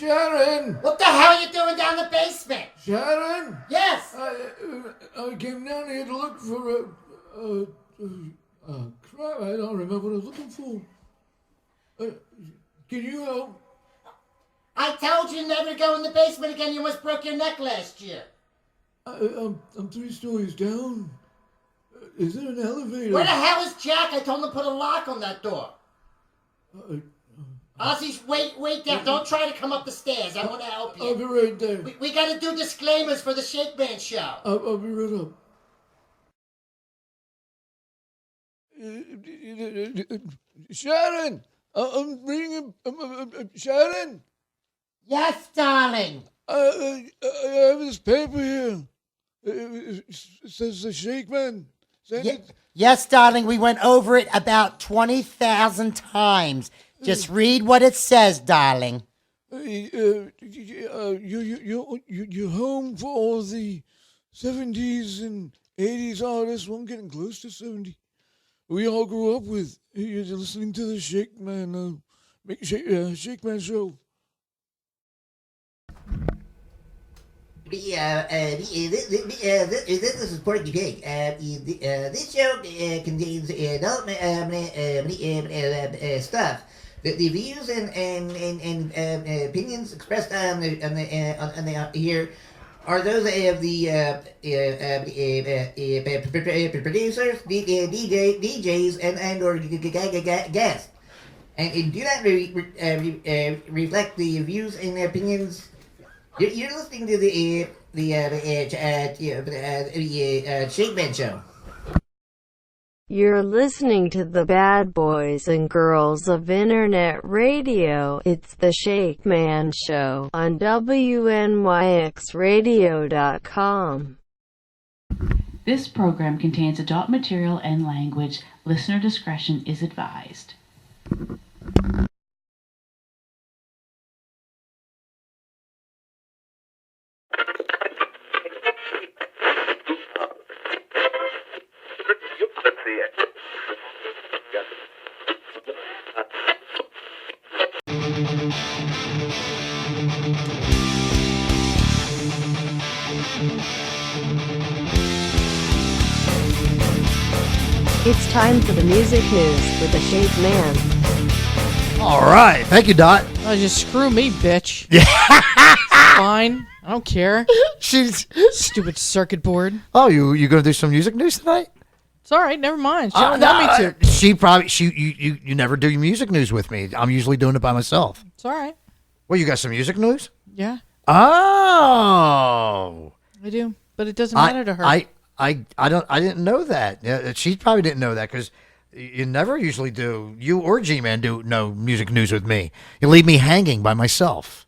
Sharon! What the hell are you doing down the basement? Sharon! Yes! I came down here to look for crap, I don't remember what I was looking for. Can you help? I told you never to go in the basement again. You almost broke your neck last year. I'm 3 stories down. Is there an elevator? Where the hell is Jack? I told him to put a lock on that door. Ozzy, wait there. Don't try to come up the stairs. I want to help you. I'll be right there. We got to do disclaimers for the Shakeman show. I'll be right up. Sharon! I'm bringing Sharon! Yes, darling. I have this paper here. It says the Shakeman. Yes, darling. We went over it about 20,000 times. Just read what it says, darling. You're home for all the 70s and 80s artists. Well, I'm getting close to 70. We all grew up with. You're listening to the Shakeman, Shakeman show. This is Porky Pig. This show contains adult stuff. The views and opinions expressed on the here are those of the producers, DJs, and or guests, and do not reflect the views and opinions. You're listening to the Shakeman show. You're listening to the bad boys and girls of internet radio. It's the Shakeman show on WNYXradio.com. This program contains adult material and language. Listener discretion is advised. It's time for the music news with the Shakeman. All right. Thank you, Dot. Oh, just screw me, bitch. Yeah. Fine. I don't care. She's Stupid circuit board. Oh, you going to do some music news tonight? It's all right. Never mind. She don't want me to. You never do music news with me. I'm usually doing it by myself. It's all right. Well, you got some music news? Yeah. Oh. I do. But it doesn't matter to her. I didn't know that. Yeah, she probably didn't know that because you never usually do. You or G-Man do no music news with me. You leave me hanging by myself.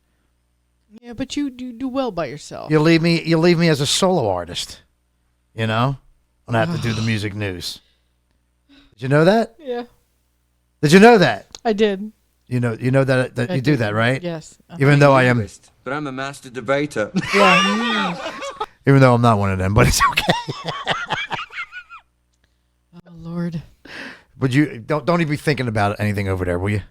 Yeah, but you do well by yourself. You leave me as a solo artist. You know, when I have to do the music news. Did you know that? Yeah. Did you know that? I did. You know that you do that, right? Yes. Even though I am, but I'm a master debater. Yeah. Even though I'm not one of them, but it's okay. Oh Lord. But you don't even be thinking about anything over there, will you?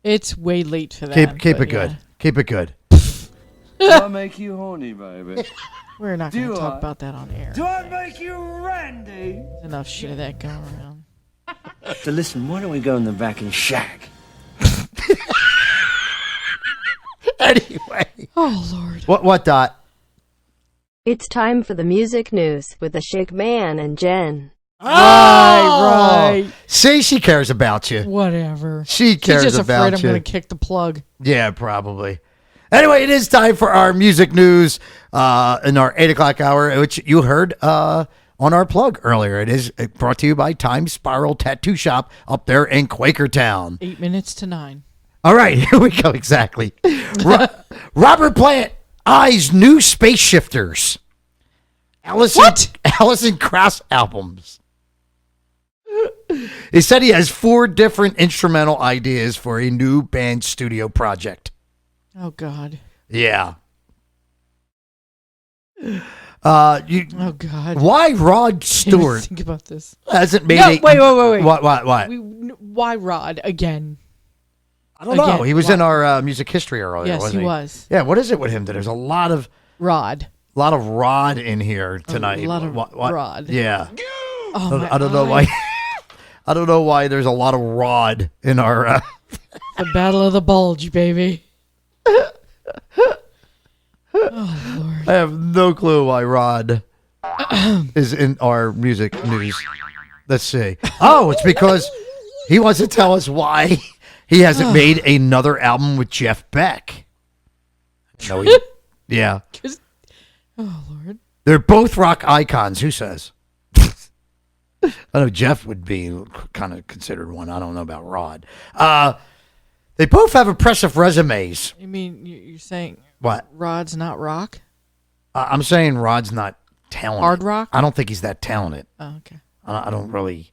It's way late for that. Keep it good. Keep it good. Do I make you horny, baby? We're not going to talk about that on air. Do I make you randy? There's enough shit of that going around. So listen, why don't we go in the back and shag? Anyway. Oh Lord. What Dot? It's time for the music news with the Shakeman and Jen. Oh, Right. See, she cares about you. Whatever. She cares She's just about afraid I'm you. going to kick the plug. Yeah, probably. Anyway, it is time for our music news in our 8 o'clock hour, which you heard on our plug earlier. It is brought to you by Time Spiral Tattoo Shop up there in Quakertown. 8 minutes to 9. All right, here we go. Exactly. Robert Plant eyes new space shifters. Alison Krauss albums. He said he has 4 different instrumental ideas for a new band studio project. Oh God. Yeah. Oh God. Why Rod Stewart Think about this. hasn't made No, wait. What? Why Rod again? I don't know. Again, He was in our music history earlier. Yes, wasn't he was. Yeah. What is it with him? That there's a lot of Rod. Rod in here tonight. A lot of Rod. Yeah. Oh, I don't know why. I don't know why there's a lot of Rod in our. The Battle of the Bulge, baby. Oh, Lord. I have no clue why Rod is in our music news. Let's see. Oh, it's because he wants to tell us why he hasn't made another album with Jeff Beck. No, yeah. Oh, Lord. They're both rock icons. Who says? I know Jeff would be kind of considered one. I don't know about Rod. They both have impressive resumes. You mean you're saying What? Rod's not rock? I'm saying Rod's not talented. Hard rock? I don't think he's that talented. Oh, okay. I don't really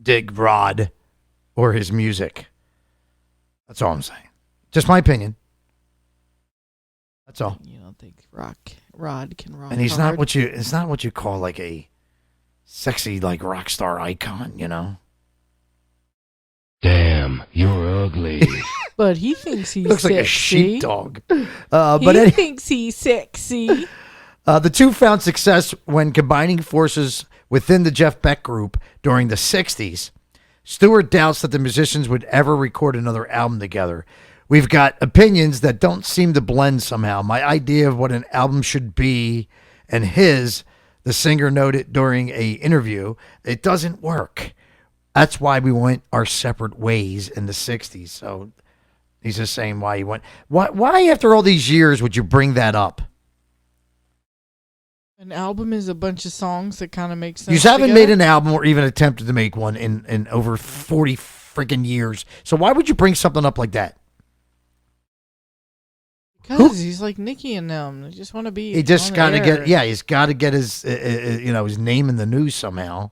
dig Rod or his music. That's all I'm saying. Just my opinion. That's all. You don't think Rod can rock? And he's hard? not what you. It's not what you call like a sexy like rock star icon. You know. Damn, you're ugly. But he thinks he's Looks like a sexy. sheepdog. He But thinks he's sexy. the two found success when combining forces within the Jeff Beck group during the 60s. Stewart doubts that the musicians would ever record another album together. We've got opinions that don't seem to blend somehow. My idea of what an album should be and his, the singer noted during a interview, it doesn't work. That's why we went our separate ways in the 60s. So he's just saying why he went. Why after all these years would you bring that up? An album is a bunch of songs that kind of make sense. You haven't together. made an album or even attempted to make one in over 40 freaking years. So why would you bring something up like that? Because he's like Nicky and them. They just want to be. He just got to he's got to get his his name in the news somehow.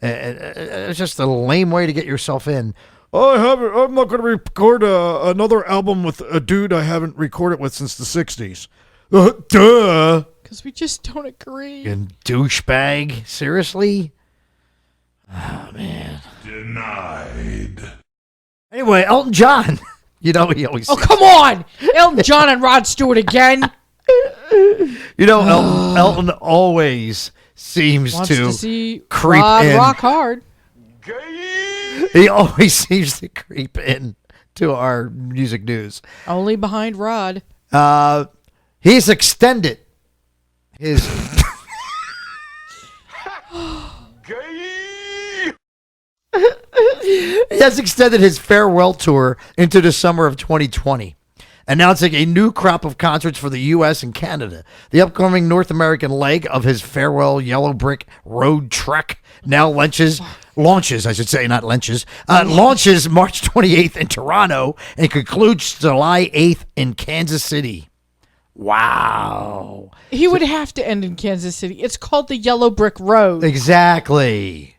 It's just a lame way to get yourself in. I'm not going to record another album with a dude I haven't recorded with since the 60s. Duh. Because we just don't agree. And douchebag. Seriously? Oh, man. Denied. Anyway, Elton John. You know, he always... Oh, come on! Elton John and Rod Stewart again. You know, Elton always seems Wants to see creep Rod in. rock hard. He always seems to creep in to our music news. Only behind Rod. He's extended his... He has extended his farewell tour into the summer of 2020, announcing a new crop of concerts for the U.S. and Canada. The upcoming North American leg of his farewell Yellow Brick Road trek now launches March 28th in Toronto and concludes July 8th in Kansas City. Wow. He would have to end in Kansas City. It's called the Yellow Brick Road. Exactly.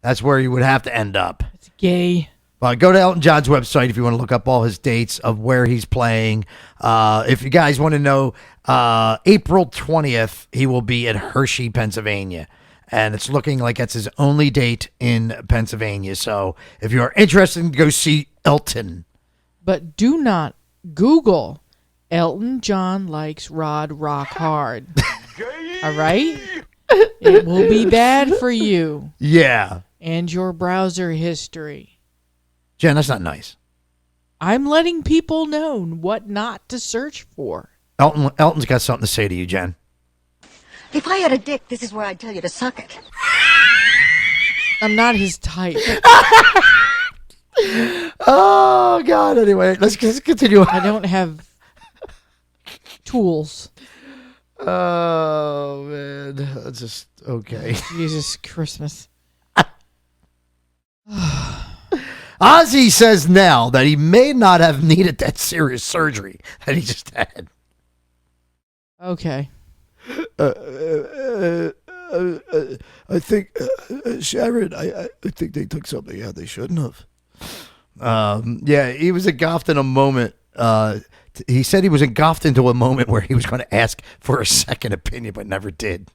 That's where you would have to end up. It's gay. Go to Elton John's website if you want to look up all his dates of where he's playing. If you guys want to know, April 20th, he will be at Hershey, Pennsylvania. And it's looking like that's his only date in Pennsylvania. So if you are interested, go see Elton. But do not Google Elton John likes Rod rock hard. All right? It will be bad for you. Yeah. And your browser history. Jen, that's not nice. I'm letting people know what not to search for. Elton's got something to say to you, Jen. If I had a dick, this is where I'd tell you to suck it. I'm not his type. Oh, God. Anyway, let's continue. I don't have tools. Oh, man. That's just okay. Jesus Christmas. Ozzy says now that he may not have needed that serious surgery that he just had. Okay. I think, Sharon, I think they took something out they shouldn't have. Yeah, he was engulfed in a moment. He said he was engulfed into a moment where he was going to ask for a second opinion, but never did.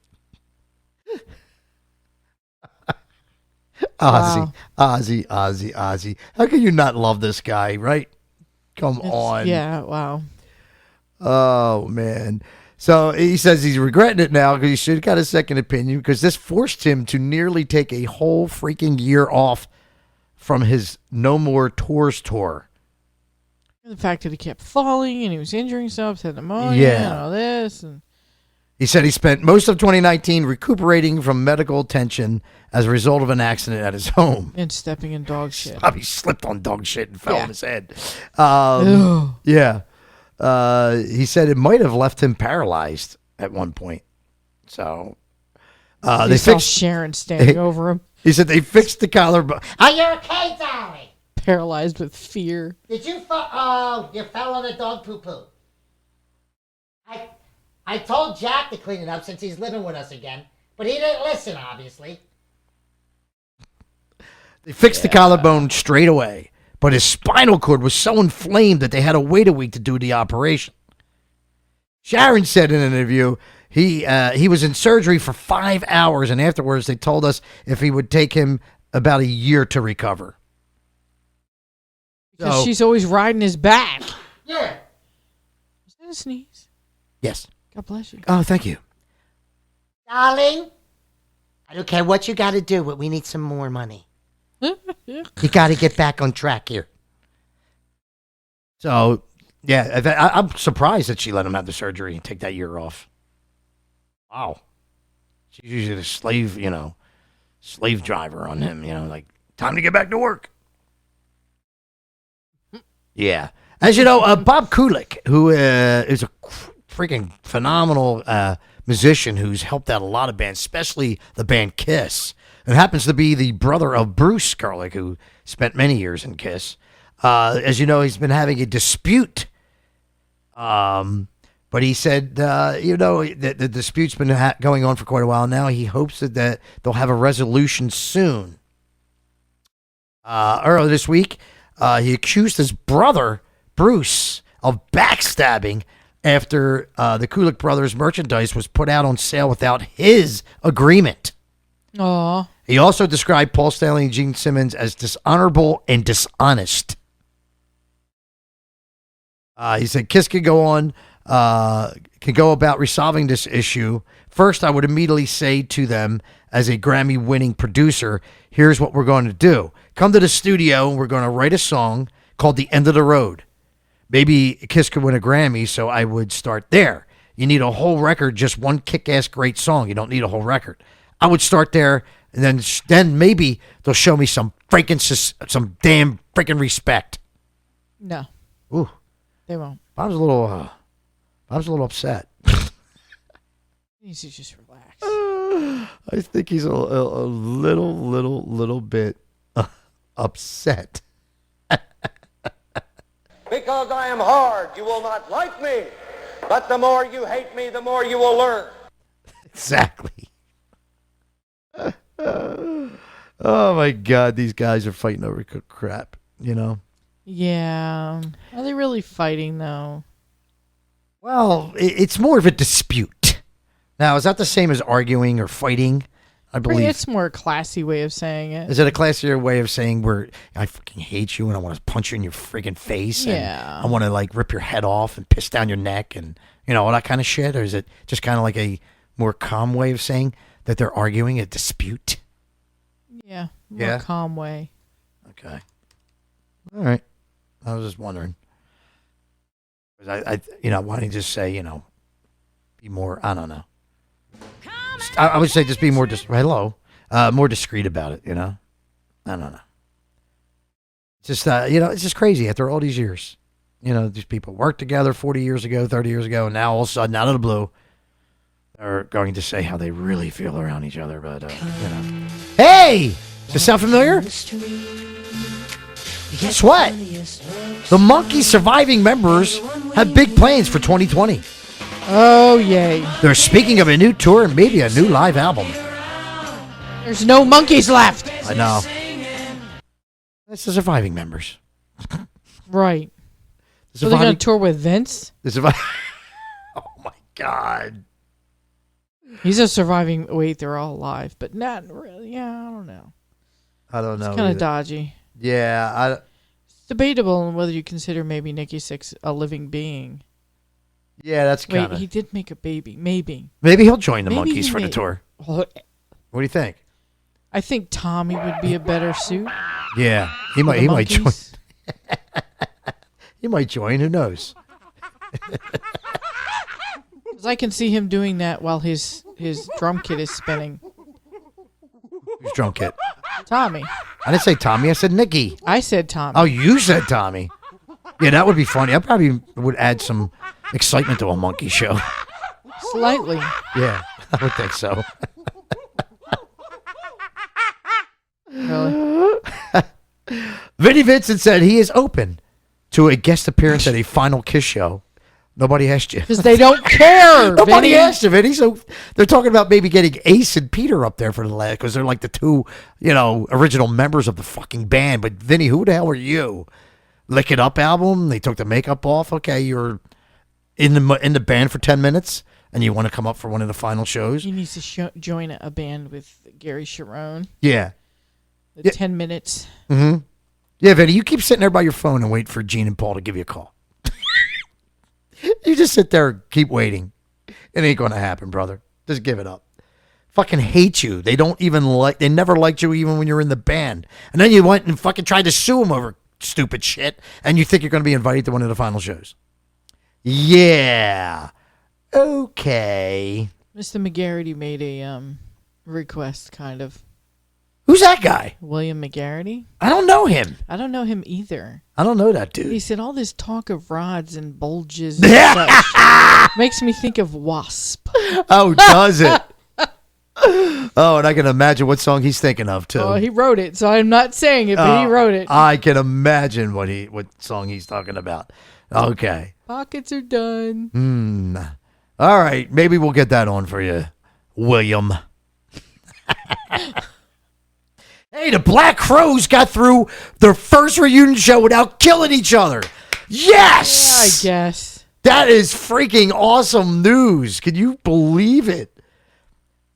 Wow. Ozzy. How can you not love this guy, right? Come on. Yeah, wow. Oh, man. So he says he's regretting it now because he should have got a second opinion because this forced him to nearly take a whole freaking year off from his No More Tours tour. And the fact that he kept falling and he was injuring himself, had pneumonia and all this. And he said he spent most of 2019 recuperating from medical attention as a result of an accident at his home. And stepping in dog shit. He slipped on dog shit and fell on his head. Ew. Yeah. He said it might have left him paralyzed at one point. So they saw Sharon standing over him. He said they fixed the collarbone. Are you okay, darling? Paralyzed with fear. Did you fall? Oh, you fell on the dog poo-poo. I told Jack to clean it up since he's living with us again, but he didn't listen, obviously. They fixed the collarbone straight away, but his spinal cord was so inflamed that they had to wait a week to do the operation. Sharon said in an interview he was in surgery for 5 hours, and afterwards they told us if he would take him about a year to recover. Because she's always riding his back. Yeah. Is that a sneeze? Yes. God bless you. Oh, thank you. Darling, I don't care what you got to do, but we need some more money. You got to get back on track here. So, yeah, I'm surprised that she let him have the surgery and take that year off. Wow. She's usually a slave driver on him, like, time to get back to work. Yeah. As you know, Bob Kulick, who is a freaking phenomenal musician who's helped out a lot of bands, especially the band Kiss, and happens to be the brother of Bruce Kulick, who spent many years in Kiss. As you know, he's been having a dispute. But he said, the dispute's been going on for quite a while now. He hopes that they'll have a resolution soon. Earlier this week, he accused his brother, Bruce, of backstabbing after the Kulick brothers' merchandise was put out on sale without his agreement. Aw. He also described Paul Stanley and Gene Simmons as dishonorable and dishonest. He said Kiss can go about resolving this issue. First, I would immediately say to them, as a Grammy-winning producer, here's what we're going to do. Come to the studio, and we're going to write a song called The End of the Road. Maybe Kiss could win a Grammy, so I would start there. You need a whole record, just one kick-ass great song. You don't need a whole record. I would start there, and then maybe they'll show me some damn freaking respect. No. Ooh. They won't. I was a little upset. He needs to just relax. I think he's a little bit upset. Because I am hard, you will not like me. But the more you hate me, the more you will learn. Exactly. Oh my God, these guys are fighting over crap, Yeah. Are they really fighting, though? Well, it's more of a dispute. Now, is that the same as arguing or fighting? I believe it's more a classy way of saying it. Is it a classier way of saying I fucking hate you and I want to punch you in your freaking face? Yeah. And I want to rip your head off and piss down your neck and all that kind of shit? Or is it just kind of like a more calm way of saying that they're arguing a dispute? Yeah. More calm way. Okay. All right. I was just wondering. I why don't you just say, be more, I don't know. I would say just be more, more discreet about it, I don't know. It's just, it's just crazy after all these years. These people worked together 40 years ago, 30 years ago, and now all of a sudden, out of the blue, they're going to say how they really feel around each other, but, Hey! Does this sound familiar? Guess what? The Monkees' surviving members have big plans for 2020. Oh, yay. They're speaking of a new tour and maybe a new live album. There's no monkeys left. I know. That's the surviving members. Right. So they're going to tour with Vince? Oh, my God. He's a surviving... Wait, they're all alive, but not really. Yeah, I don't know. I don't know. It's kind of dodgy. Yeah. debatable on whether you consider maybe Nikki Sixx a living being. Yeah, that's kind of. Wait, he did make a baby. Maybe. Maybe he'll join the Maybe Monkees he for the may- tour. Oh, What do you think? I think Tommy would be a better suit. Yeah, he for might. the He might join. Monkees. He might join. Who knows? 'Cause I can see him doing that while his drum kit is spinning. Who's drunk kid? Tommy. I didn't say Tommy. I said Nikki. I said Tommy. Oh, you said Tommy. Yeah, that would be funny. I probably would add some excitement to a monkey show. Slightly. Yeah, I would think so. Really? Vinnie Vincent said he is open to a guest appearance at a Final Kiss show. Nobody asked you. Because they don't care. Nobody Vinny. asked you, Vinny. So they're talking about maybe getting Ace and Peter up there for the last, because they're like the two, original members of the fucking band. But Vinny, who the hell are you? Lick It Up album. They took the makeup off. Okay, you're in the band for 10 minutes, and you want to come up for one of the final shows. He needs to join a band with Gary Sharon. Yeah. The 10 minutes. Mm-hmm. Yeah, Vinny, you keep sitting there by your phone and wait for Gene and Paul to give you a call. You just sit there and keep waiting. It ain't going to happen, brother. Just give it up. Fucking hate you. They never liked you even when you were in the band. And then you went and fucking tried to sue them over stupid shit, and you think you're going to be invited to one of the final shows. Yeah. Okay. Mr. McGarity made a request, kind of. Who's that guy? William McGarity. I don't know him. I don't know him either. I don't know that dude. He said all this talk of rods and bulges and such makes me think of Wasp. Oh, does it? Oh, and I can imagine what song he's thinking of too. Oh, he wrote it, so I'm not saying it, but he wrote it. I can imagine what song he's talking about. Okay. Pockets are done. All right, maybe we'll get that on for you, William. Hey, the Black Crowes got through their first reunion show without killing each other. Yes! Yeah, I guess. That is freaking awesome news. Can you believe it?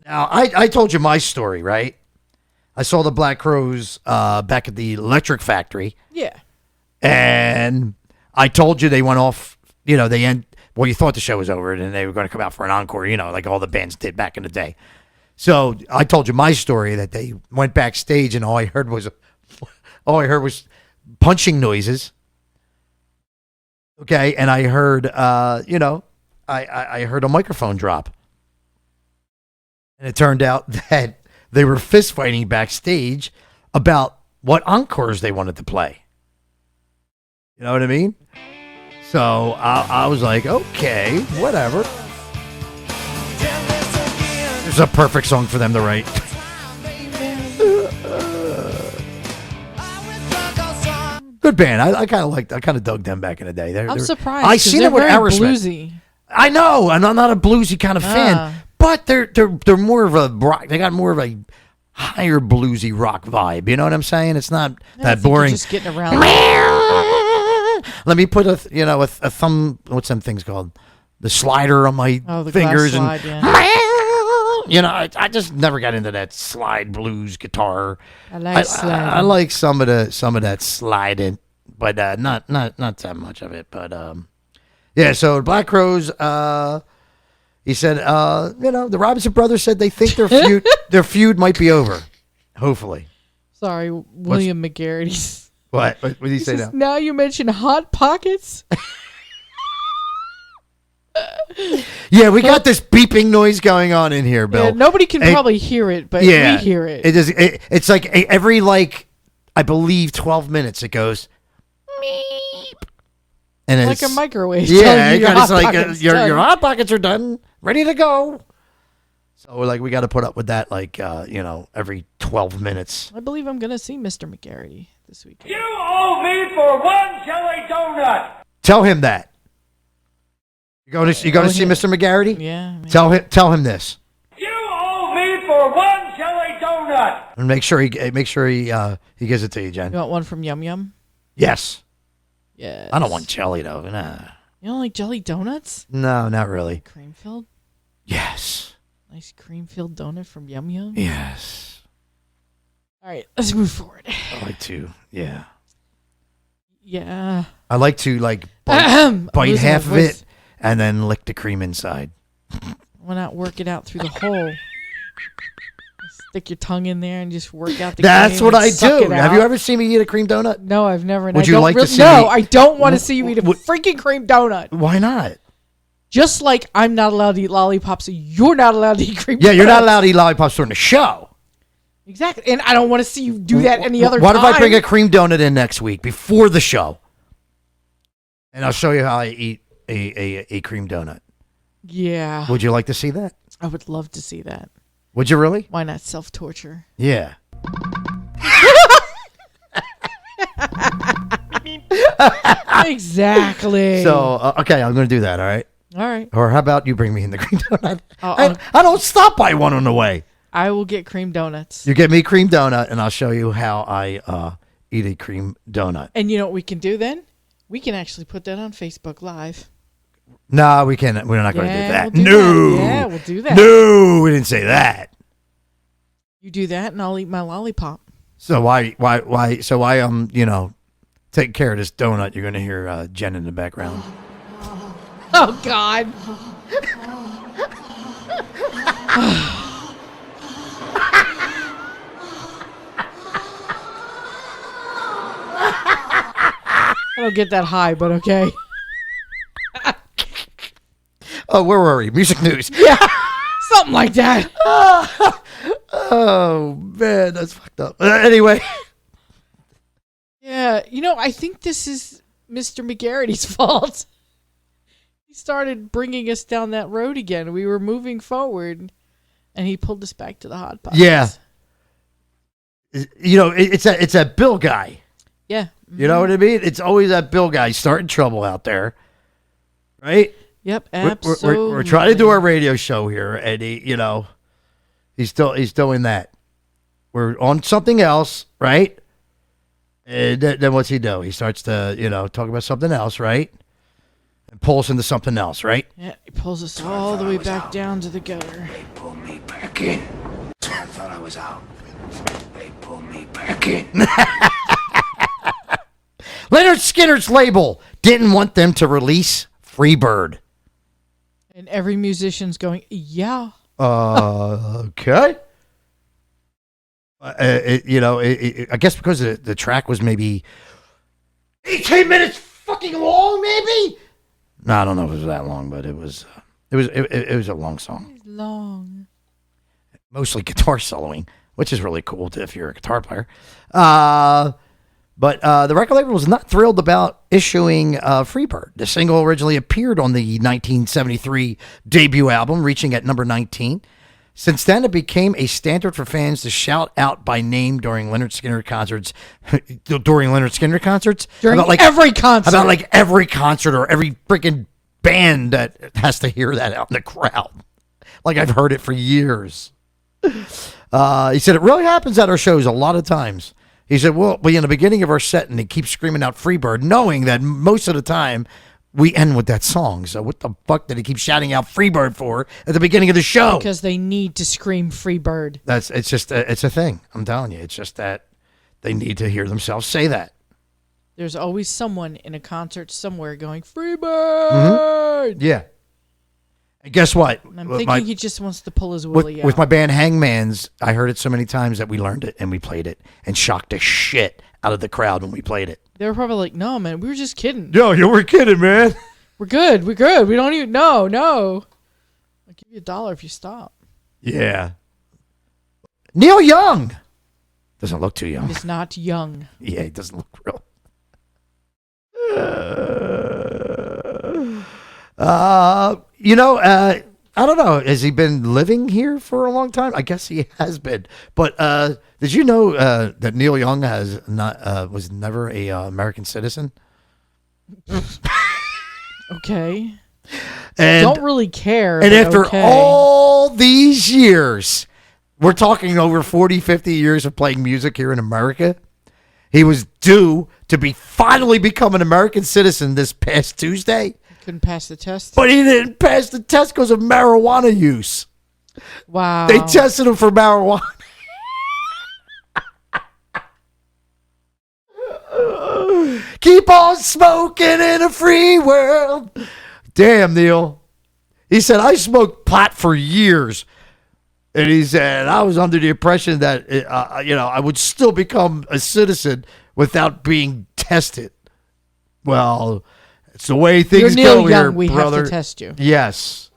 Now, I told you my story, right? I saw the Black Crowes back at the Electric Factory. Yeah. And I told you they went off, you thought the show was over and they were going to come out for an encore, like all the bands did back in the day. So I told you my story that they went backstage and all I heard was punching noises. Okay, and I heard I heard a microphone drop. And it turned out that they were fist fighting backstage about what encores they wanted to play. You know what I mean? So I was like, okay, whatever. It's a perfect song for them to write. Good band. I kind of dug them back in the day. I'm surprised. I seen they're them with very Aerosmith. bluesy. I know, and I'm not a bluesy kind of fan, but they're more of a rock. They got more of a higher bluesy rock vibe. You know what I'm saying? It's not that boring. Just getting around. Let me put a thumb. What's them things called? The slider on my the fingers glass and slide, I just never got into that slide blues guitar. I like sliding. I like some of that sliding, but not that much of it. But yeah. So Black Crowes. He said, the Robinson brothers said they think their feud might be over. Hopefully. Sorry, William McGarity. What did he say now? Now you mention Hot Pockets. Yeah, we got this beeping noise going on in here, Bill. Yeah, nobody can probably hear it, but we hear it. It's like every I believe 12 minutes it goes meep. And like a microwave. Yeah, it's your hot pockets are done, ready to go. So we got to put up with that every 12 minutes. I believe I'm gonna see Mr. McGarity this weekend. You owe me for one jelly donut. Tell him that. You going to see Mr. McGarity? Yeah. Man. Tell him this. You owe me for one jelly donut. And make sure he gives it to you, Jen. You want one from Yum Yum? Yes. Yes. I don't want jelly though. Nah. You don't like jelly donuts? No, not really. Cream filled? Yes. Nice cream filled donut from Yum Yum? Yes. All right, let's move forward. I like to. Yeah. Yeah. I like to like bite Losing half my of voice. it and then lick the cream inside. Why not work it out through the hole? Stick your tongue in there and just work out the That's cream what and I suck do. it Have you out. ever seen me eat a cream donut? No, I've never. Would you like to see No, me- I don't want to see you eat a freaking cream donut. Why not? Just like I'm not allowed to eat lollipops, so you're not allowed to eat cream Yeah, you're not donuts. allowed to eat lollipops during the show. Exactly. And I don't want to see you do that any other What time. if I bring a cream donut in next week before the show? And I'll show you how I eat a cream donut. Yeah. Would you like to see that? I would love to see that. Would you really? Why not self-torture? Yeah. Exactly. So, okay, I'm going to do that, all right? All right. Or how about you bring me in the cream donut? I'll- I don't stop by one on the way. I will get cream donuts. You get me cream donut, and I'll show you how I eat a cream donut. And you know what we can do then? We can actually put that on Facebook Live. No, we can't. We're not going to do Yeah, that. we'll do No. that. Yeah, we'll do that. No, we didn't say that. You do that, and I'll eat my lollipop. So why, take care of this donut. You're going to hear Jen in the background. Oh, God. I don't get that high, but okay. Oh, where were we? Music news. Yeah, something like that. Oh, man, that's fucked up. Anyway. Yeah, I think this is Mr. McGarrity's fault. He started bringing us down that road again. We were moving forward, and he pulled us back to the hot pots. Yeah. It's that Bill guy. Yeah. You know what I mean? It's always that Bill guy starting trouble out there. Right? Yep, We're absolutely. trying to do our radio show here, and he's still in that. We're on something else, right? And then what's he do? He starts to, talk about something else, right? And pull us into something else, right? Yeah, he pulls us all the way back down to the gutter. They pulled me back in. I thought I was out. They pulled me back in. Leonard Skinner's label didn't want them to release Freebird. And every musician's going, yeah. Okay. I guess because the track was maybe 18 minutes fucking long, maybe. No, I don't know if it was that long, but it was a long song. Long. Mostly guitar soloing, which is really cool if you're a guitar player. But the record label was not thrilled about issuing Freebird. The single originally appeared on the 1973 debut album, reaching at number 19. Since then, it became a standard for fans to shout out by name during Leonard Skinner concerts. During every concert. About like every concert or every freaking band that has to hear that out in the crowd. Like I've heard it for years. He said, it really happens at our shows a lot of times. He said, well, in the beginning of our set, and they keep screaming out Freebird, knowing that most of the time we end with that song. So what the fuck did he keep shouting out Freebird for at the beginning of the show? Because they need to scream Freebird. It's a thing. I'm telling you. It's just that they need to hear themselves say that. There's always someone in a concert somewhere going, Freebird! Mm-hmm. Yeah. And guess what? I'm thinking he just wants to pull his willy out. With my band Hangman's, I heard it so many times that we learned it and we played it and shocked the shit out of the crowd when we played it. They were probably like, no, man, we were just kidding. Yo, you were kidding, man. We're good. We don't even, no. I'll give you $1 if you stop. Yeah. Neil Young. Doesn't look too young. He's not young. Yeah, he doesn't look real. I don't know. Has he been living here for a long time? I guess he has been. But did you know that Neil Young was never a American citizen? Okay. And don't really care. And after okay. all these years, we're talking over 40, 50 years of playing music here in America, he was due to finally become an American citizen this past Tuesday. Couldn't pass the test. But he didn't pass the test because of marijuana use. Wow. They tested him for marijuana. Can you keep on smoking in a free world. Damn, Neil. He said, I smoked pot for years. And he said, I was under the impression that, I would still become a citizen without being tested. Well, it's the way things You're Neil go Young. here, We brother. have to test you. Yes.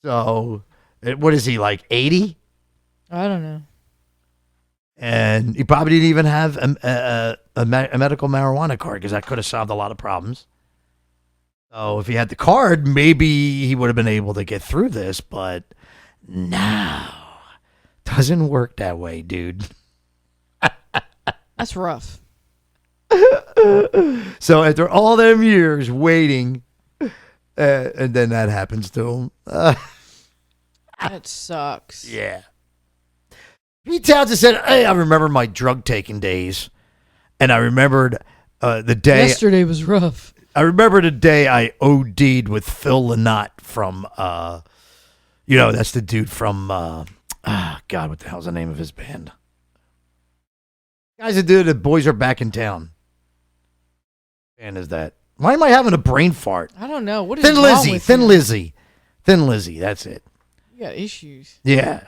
So, what is he, like 80? I don't know. And he probably didn't even have a medical marijuana card because that could have solved a lot of problems. So if he had the card, maybe he would have been able to get through this, but no. Doesn't work that way, dude. That's rough. So after all them years waiting, and then that happens to him. That sucks. Yeah. Pete Townsend said, hey, I remember my drug-taking days. And I remembered the day... Yesterday was rough. I remember the day I OD'd with Phil Lynott from... that's the dude from... God, what the hell's the name of his band? Guys that did The Boys Are Back in Town. And is that? Why am I having a brain fart? I don't know. What is Thin wrong Lizzy, with Thin you? Lizzy. Thin Lizzy, that's it. You got issues. Yeah.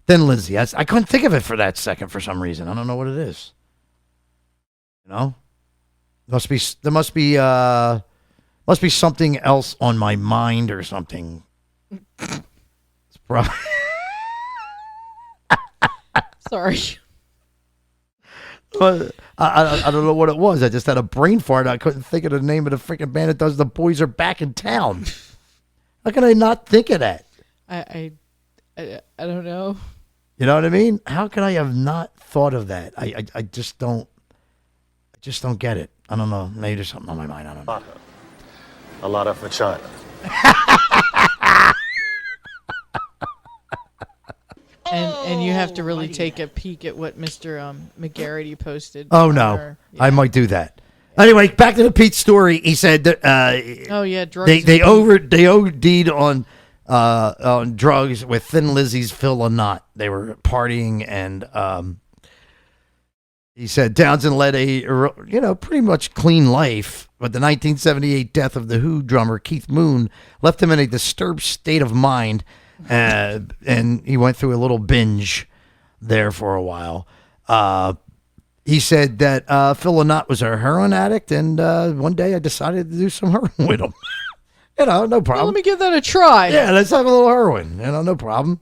Thin Lizzy. I couldn't think of it for that second for some reason. I don't know what it is. You know? There must be something else on my mind or something. It's probably Sorry. But I don't know what it was. I just had a brain fart. I couldn't think of the name of the freaking band that does The Boys Are Back in Town. How can I not think of that? I don't know. You know what I mean? How could I have not thought of that? I just don't get it. I don't know. Maybe there's something on my mind. I don't know. A lot of vagina. And you have to really take a peek at what Mr. McGarity posted. Oh no, I might do that. Anyway, back to the Pete story. He said that oh yeah, drugs. They OD'd on drugs with Thin Lizzy's Phil Lynott. They were partying, and he said Townsend led a pretty much clean life, but the 1978 death of the Who drummer Keith Moon left him in a disturbed state of mind, and he went through a little binge there for a while. He said that Phil Lynott was a heroin addict, and one day I decided to do some heroin with him. No problem. Well, let me give that a try. Yeah, let's have a little heroin. No problem.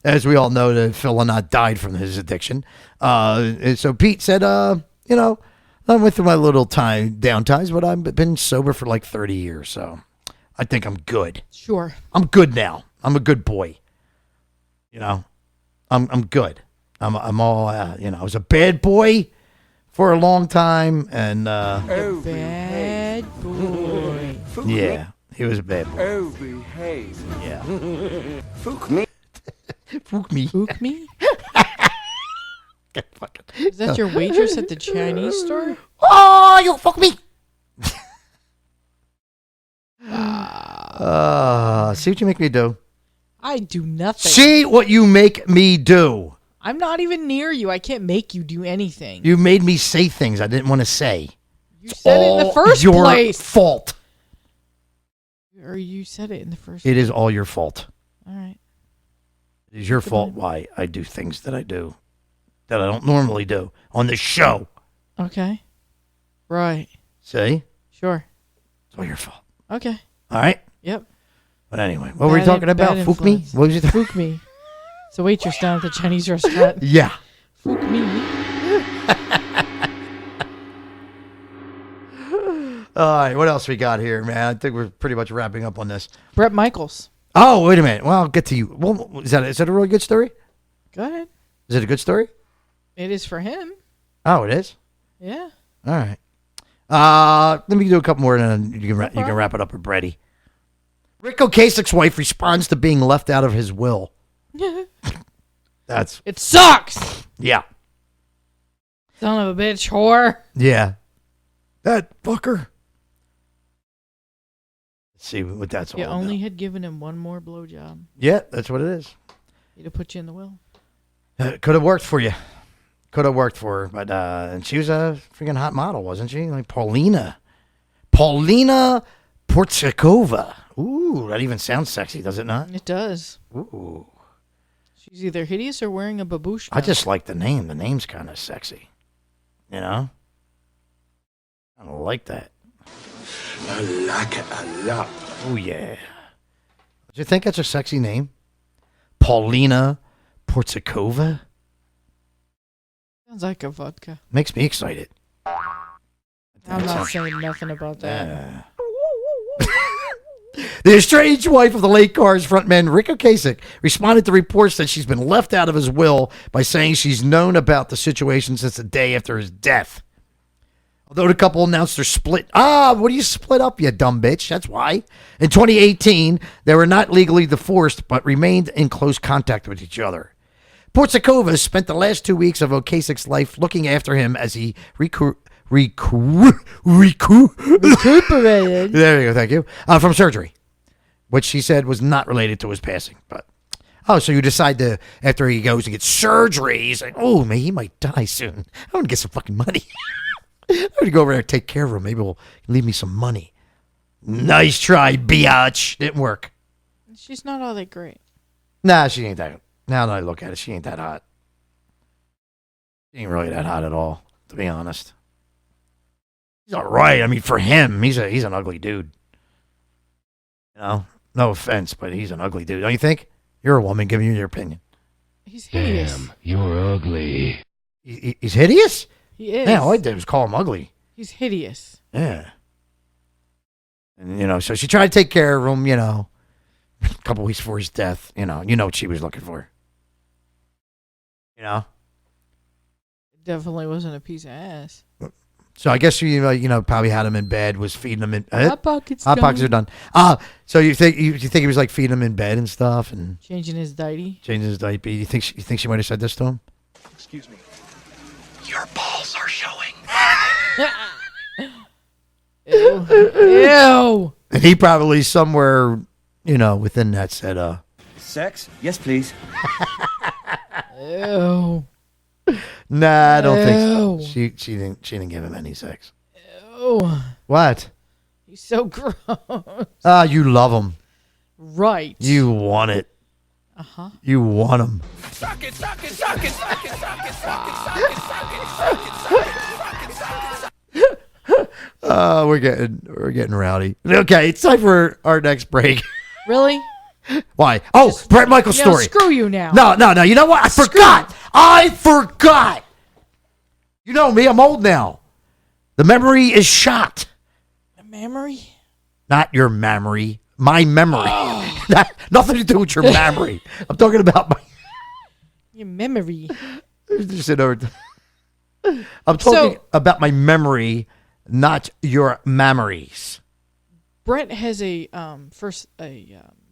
As we all know, that Phil Lynott died from his addiction. And so Pete said, I went through my little down times, but I've been sober for like 30 years, so I think I'm good. Sure. I'm good now. I'm a good boy. I'm good. I'm all, I was a bad boy for a long time, and bad boy. Yeah, he was a bad boy. Oh, behave. Yeah. Fook me. Fook me. Fook me? Is that your waitress at the Chinese store? Oh, you fuck me. See what you make me do. I do nothing. See what you make me do. I'm not even near you. I can't make you do anything. You made me say things I didn't want to say. You said it in the first your place. Fault. Or you said it in the first It is all your fault. All right. It is your fault why I do things that I do that I don't normally do on the show. Okay. Right. See? Sure. It's all your fault. Okay. All right? Yep. But anyway, what were we talking about? Fook me? What was it? Fook me. It's a waitress down at the Chinese restaurant. Yeah. Fook me. All right, what else we got here, man? I think we're pretty much wrapping up on this. Bret Michaels. Oh, wait a minute. Well, I'll get to you. Well, is that a really good story? Go ahead. Is it a good story? It is for him. Oh, it is? Yeah. All right. Let me do a couple more, and then you can wrap it up with Brady. Rick Ocasek's wife responds to being left out of his will. It sucks. Yeah. Son of a bitch whore. Yeah. That fucker. Let's see what that's all You about. only had given him one more blowjob. Yeah, that's what it is. He'd have put you in the will. Could have worked for you. Could have worked for her, but and she was a freaking hot model, wasn't she? Like Paulina Portsikova. Ooh, that even sounds sexy, does it not? It does. Ooh. She's either hideous or wearing a babushka. I just like the name. The name's kind of sexy. You know? I don't like that. I like it a lot. Oh, yeah. Do you think that's a sexy name? Paulina Portsikova? Sounds like a vodka. Makes me excited. I'm not saying nothing about that. The estranged wife of the late Cars frontman Rick Ocasek responded to reports that she's been left out of his will by saying she's known about the situation since the day after his death. Although the couple announced their split. What do you split up, you dumb bitch? That's why. In 2018, they were not legally divorced, but remained in close contact with each other. Portsikova spent the last 2 weeks of Okasek's life looking after him as he recuperated. There you go, thank you. From surgery, which she said was not related to his passing. But so you decide to, after he goes and gets surgery, he's like, oh, man, he might die soon. I want to get some fucking money. I'm going to go over there and take care of him. Maybe he'll leave me some money. Nice try, biatch. Didn't work. She's not all that great. Nah, she ain't that. Now that I look at it, she ain't that hot. She ain't really that hot at all, to be honest. He's all right. I mean, for him, he's an ugly dude. You know, no offense, but he's an ugly dude. Don't you think? You're a woman. Give me your opinion. He's hideous. Damn, you're ugly. He's hideous? He is. Yeah, all I did was call him ugly. He's hideous. Yeah. And, you know, so she tried to take care of him, you know, a couple weeks before his death. You know what she was looking for. You know? It definitely wasn't a piece of ass. So I guess you probably had him in bed, was feeding him in Hot Pockets Hot done. Pockets are done. So you think he was like feeding him in bed and stuff and Changing his diety. changing his diaper? You think she might have said this to him? Excuse me. Your balls are showing. Ew. Ew. And he probably somewhere, within that said, Sex? Yes, please. Ew. Nah, I don't think so. Ew. She didn't give him any sex. Ew. What? He's so gross. You love him. Right. You want it. Uh-huh. You want him. Suck it, suck it, suck it, suck it, suck it, suck it, suck it, suck it, suck it, suck it, suck it, suck it. We're getting rowdy. Okay, it's time for our next break. Really? Why? Oh, Brett Michaels' No, story. screw you now. No. You know what? I forgot. You know me. I'm old now. The memory is shot. The memory? Not your memory. My memory. Nothing to do with your memory. I'm talking about my... Your memory. Just sit over. I'm talking about my memory, not your memories. Brett has a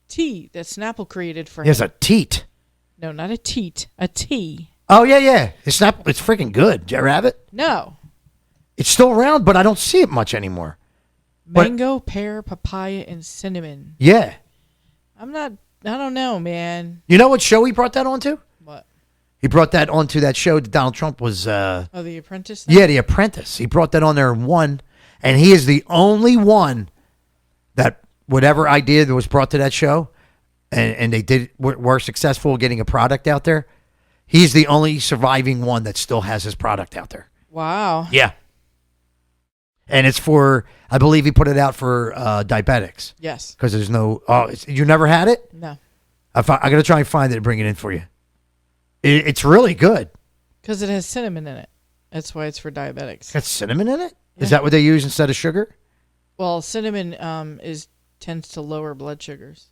tea that Snapple created for him. He has a teat. No, not a teat. A tea. Oh, yeah. It's freaking good. Did you ever have it? No. It's still around, but I don't see it much anymore. Mango, pear, papaya, and cinnamon. Yeah. I don't know, man. You know what show he brought that onto? What? He brought that onto that show that Donald Trump was... The Apprentice? Thing? Yeah, The Apprentice. He brought that on there and won. And he is the only one that whatever idea that was brought to that show, and they were successful getting a product out there, he's the only surviving one that still has his product out there. Wow. Yeah. And it's for, I believe he put it out for diabetics. Yes. Because there's no, you never had it? No. I'm going to try and find it and bring it in for you. It's really good. Because it has cinnamon in it. That's why it's for diabetics. It's got cinnamon in it? Yeah. Is that what they use instead of sugar? Well, cinnamon tends to lower blood sugars.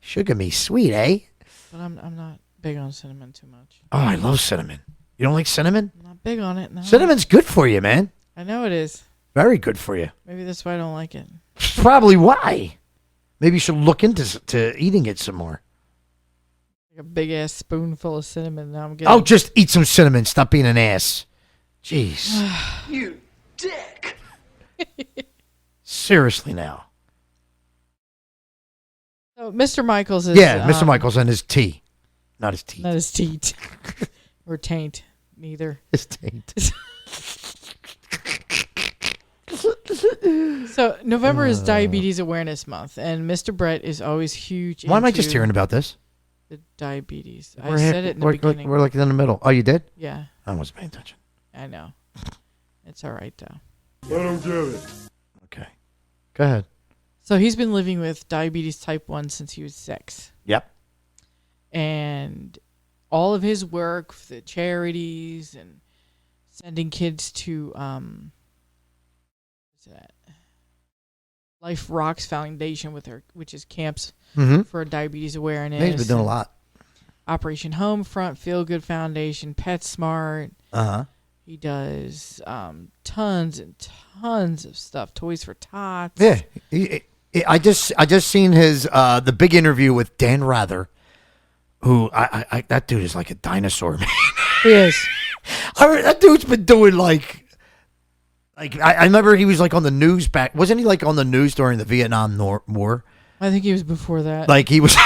Sugar me sweet, eh? But I'm not big on cinnamon too much. Oh, I love cinnamon. You don't like cinnamon? I'm not big on it, no. Cinnamon's good for you, man. I know it is. Very good for you. Maybe that's why I don't like it. Probably why. Maybe you should look into eating it some more. Like a big ass spoonful of cinnamon. Now I'm getting. Oh, just eat some cinnamon. Stop being an ass. Jeez. You dick. Seriously now. So Mr. Michaels is. Yeah, Mr. Michaels and his tea. not his teeth. Not his teat. Or taint. Neither. His taint. So November is Diabetes Awareness Month, and Mr. Brett is always huge. Why am I just hearing about this? The diabetes. I said it in the beginning. We're like in the middle. Oh, you did? Yeah. I wasn't paying attention. I know. It's all right though. Let him get it. Okay. Go ahead. So he's been living with diabetes type 1 since he was 6. Yep. And all of his work, the charities and sending kids to what's that? Life Rocks Foundation which is camps for diabetes awareness. He's been doing a lot. Operation Homefront, Feel Good Foundation, PetSmart. He does tons and tons of stuff. Toys for Tots. Yeah. I just seen his the big interview with Dan Rather, who I that dude is like a dinosaur, man. He is. That dude's been doing like I remember he was like on the news back. Wasn't he like on the news during the Vietnam War? I think he was before that. Like he was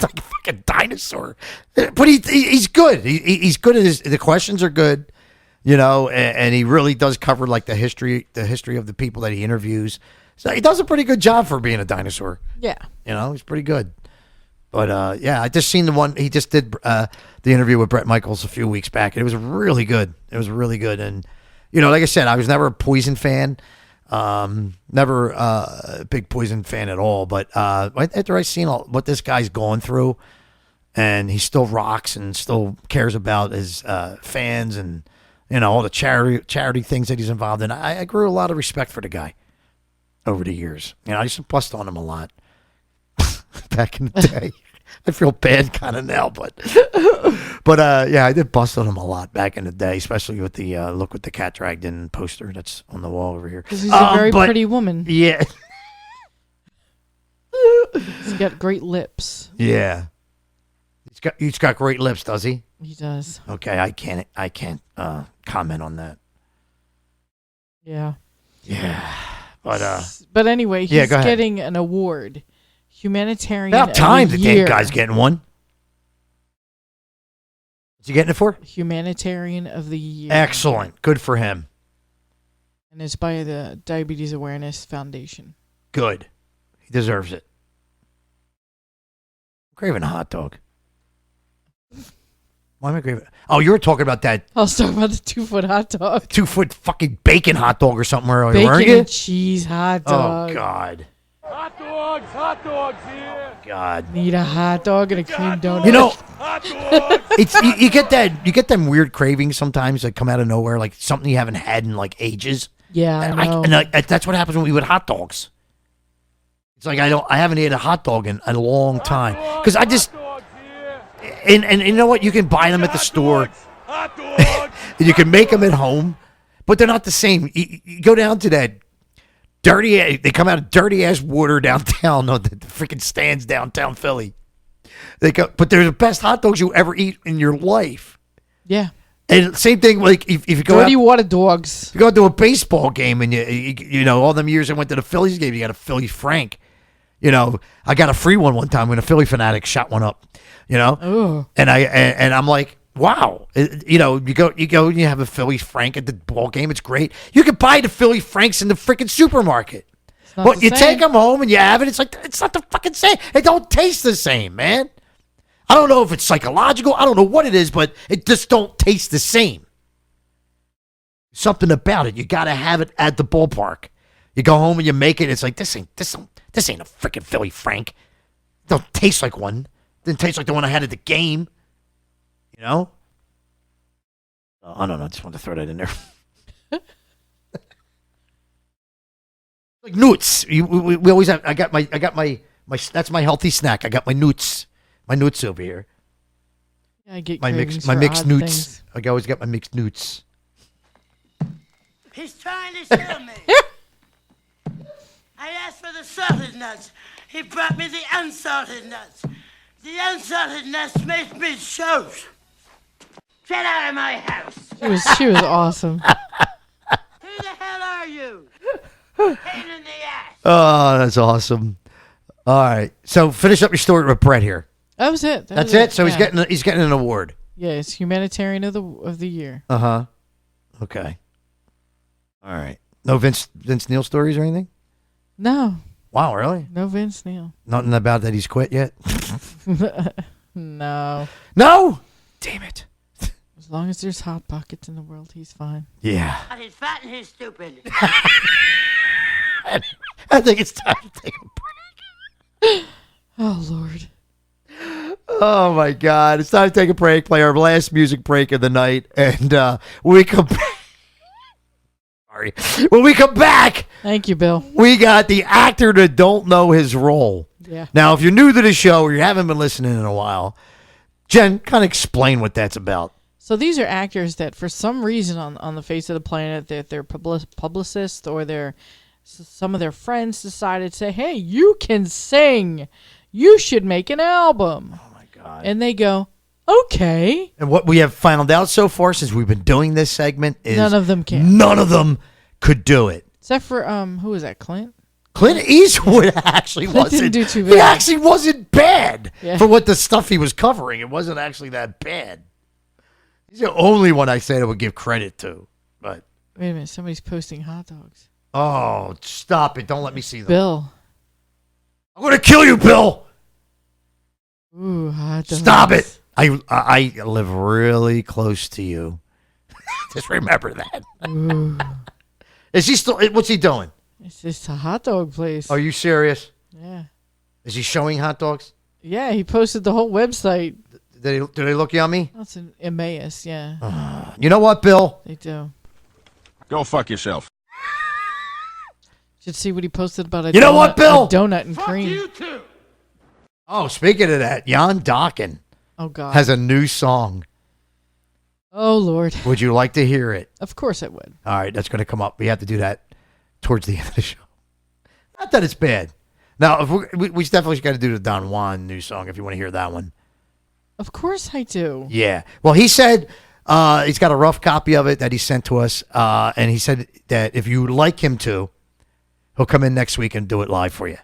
like a fucking dinosaur. But he's good. He's good at the questions are good, you know, and he really does cover like the history of the people that he interviews. So he does a pretty good job for being a dinosaur. Yeah. You know, he's pretty good. But yeah, I just seen the one he just did the interview with Bret Michaels a few weeks back. It was really good. And you know, like I said, I was never a Poison fan. Never a big Poison fan at all. But after I seen what this guy's going through, and he still rocks and still cares about his fans and, you know, all the charity things that he's involved in, I grew a lot of respect for the guy over the years. You know, I used to bust on him a lot back in the day. I feel bad kind of now, but yeah, I did bust on him a lot back in the day, especially with the Look What the Cat Dragged In poster that's on the wall over here. Because he's a very pretty woman. Yeah. He's got great lips. Yeah. He's got great lips, does he? He does. Okay, I can't comment on that. Yeah. Yeah. But anyway, he's getting an award. Humanitarian About time the damn guy's getting one. What's he getting it for? Humanitarian of the Year. Excellent. Good for him. And it's by the Diabetes Awareness Foundation. Good. He deserves it. I'm craving a hot dog. Why am I craving? Oh, you were talking about that. I was talking about the 2-foot hot dog. 2-foot fucking bacon hot dog or something earlier, Bacon weren't you? and cheese hot dog. Oh, God. Hot dogs here. God. Need a hot dog and a cream donut. You know, it's you get them weird cravings sometimes that come out of nowhere, like something you haven't had in like ages. Yeah, I know. That's what happens when we eat hot dogs. It's like I haven't ate a hot dog in a long time because I just and you know what, you can buy them at the store and you can make them at home, but they're not the same. You go down to that dirty, they come out of dirty ass water downtown, the freaking stands downtown Philly. But they're the best hot dogs you ever eat in your life. Yeah. And same thing, like if you go dirty water dogs. You go to a baseball game and you know all them years I went to the Phillies game, you got a Philly Frank. You know, I got a free one time when a Philly fanatic shot one up. You know, ooh. And I'm like, wow. You know, you go and you have a Philly Frank at the ball game. It's great. You can buy the Philly Franks in the freaking supermarket. But you take them home and you have it. It's like, it's not the fucking same. It don't taste the same, man. I don't know if it's psychological. I don't know what it is, but it just don't taste the same. Something about it. You got to have it at the ballpark. You go home and you make it. It's like, this ain't a freaking Philly Frank. It don't taste like one. It didn't taste like the one I had at the game. You know? I don't know. I just wanted to throw that in there. Like Newts. We always have. I got my. That's my healthy snack. I got my Newts. My Newts over here. Yeah, I get my mixed Newts. Things. I always got my mixed Newts. He's trying to show me. I asked for the salted nuts. He brought me the unsalted nuts. The unsalted nuts make me choke. Get out of my house. She was awesome. Who the hell are you? Pain in the ass. Oh, that's awesome. All right. So finish up your story with Brett here. That was it. That's it. So he's getting an award. Yeah, it's humanitarian of the year. Okay. All right. No Vince Neil stories or anything? No. Wow, really? No Vince Neil. Nothing about that he's quit yet? No. No? Damn it. As long as there's hot pockets in the world, he's fine. Yeah. He's fat and he's stupid. I think it's time to take a break. Oh, Lord. Oh, my God. It's time to take a break, play our last music break of the night, and when we come back. Sorry. When we come back. Thank you, Bill. We got the actor that don't know his role. Yeah. Now, if you're new to the show or you haven't been listening in a while, Jen, kind of explain what that's about. So these are actors that, for some reason on the face of the planet, that their publicists or some of their friends decided to say, "Hey, you can sing. You should make an album." Oh my God! And they go, "Okay." And what we have found out so far since we've been doing this segment is none of them can. None of them could do it. Except for who was that? Clint Eastwood actually wasn't. Didn't do too bad. He actually wasn't bad Yeah. for what the stuff he was covering. It wasn't actually that bad. He's the only one I say that would give credit to. But wait a minute, somebody's posting hot dogs. Oh, stop it! Don't let me see them. Bill, I'm gonna kill you, Bill. Ooh, hot dogs. Stop it! I live really close to you. Just remember that. Ooh. Is he still? What's he doing? It's just a hot dog place. Are you serious? Yeah. Is he showing hot dogs? Yeah, he posted the whole website. Do they look yummy? That's an Emmaus, yeah. You know what, Bill? They do. Go fuck yourself. Should see what he posted about a You know what, Bill? a donut and Fuck cream. you too. Oh, speaking of that, Jan Dokken Oh, God. has a new song. Oh, Lord. Would you like to hear it? Of course I would. All right, that's going to come up. We have to do that towards the end of the show. Not that it's bad. Now, if we definitely got to do the Don Juan new song if you want to hear that one. Of course I do. Yeah. Well, he said he's got a rough copy of it that he sent to us, and he said that if you would like him to, he'll come in next week and do it live for you.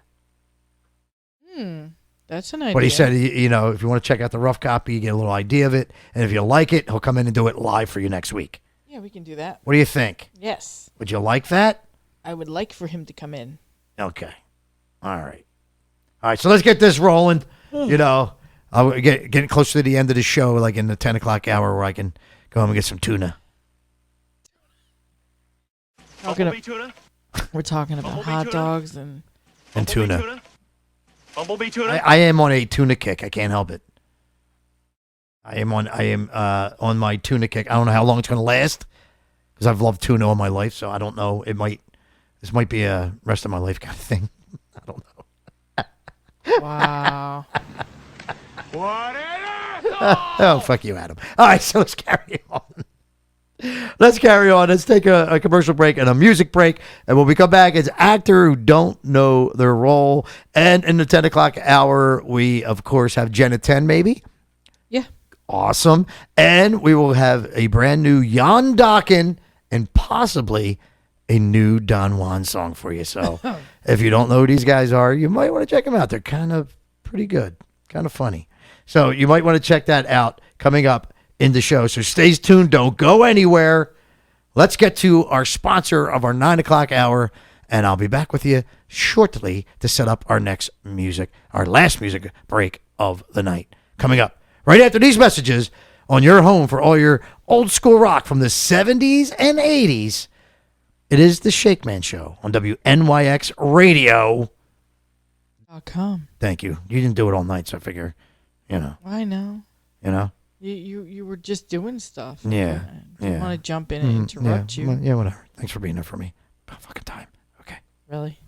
That's an idea. But he said, you know, if you want to check out the rough copy, you get a little idea of it, and if you like it, he'll come in and do it live for you next week. Yeah, we can do that. What do you think? Yes. Would you like that? I would like for him to come in. Okay. All right. All right, so let's get this rolling. You know, I'll getting closer to the end of the show, like in the 10 o'clock hour where I can go home and get some tuna. Tuna? We're talking about Bumblebee hot tuna? dogs and Tuna. Bumblebee tuna? I am on a tuna kick. I can't help it. I am on my tuna kick. I don't know how long it's going to last because I've loved tuna all my life, so I don't know. This might be a rest of my life kind of thing. I don't know. wow. What is it? Oh, fuck you, Adam. All right, so let's carry on. Let's take a commercial break and a music break. And when we come back, it's actor who don't know their role. And in the 10 o'clock hour, we, of course, have Jen at 10, maybe. Yeah. Awesome. And we will have a brand new Jan Dokken and possibly a new Don Juan song for you. So if you don't know who these guys are, you might want to check them out. They're kind of pretty good, kind of funny. So you might want to check that out coming up in the show. So stay tuned. Don't go anywhere. Let's get to our sponsor of our 9 o'clock hour, and I'll be back with you shortly to set up our last music break of the night. Coming up right after these messages on your home for all your old school rock from the 70s and 80s. It is the Shakeman Show on WNYX Radio. .com. Thank you. You didn't do it all night, so I figure, you know. I know. You know? You were just doing stuff. Yeah. I didn't want to jump in and interrupt you. Yeah, whatever. Thanks for being there for me. About fucking time. Okay. Really?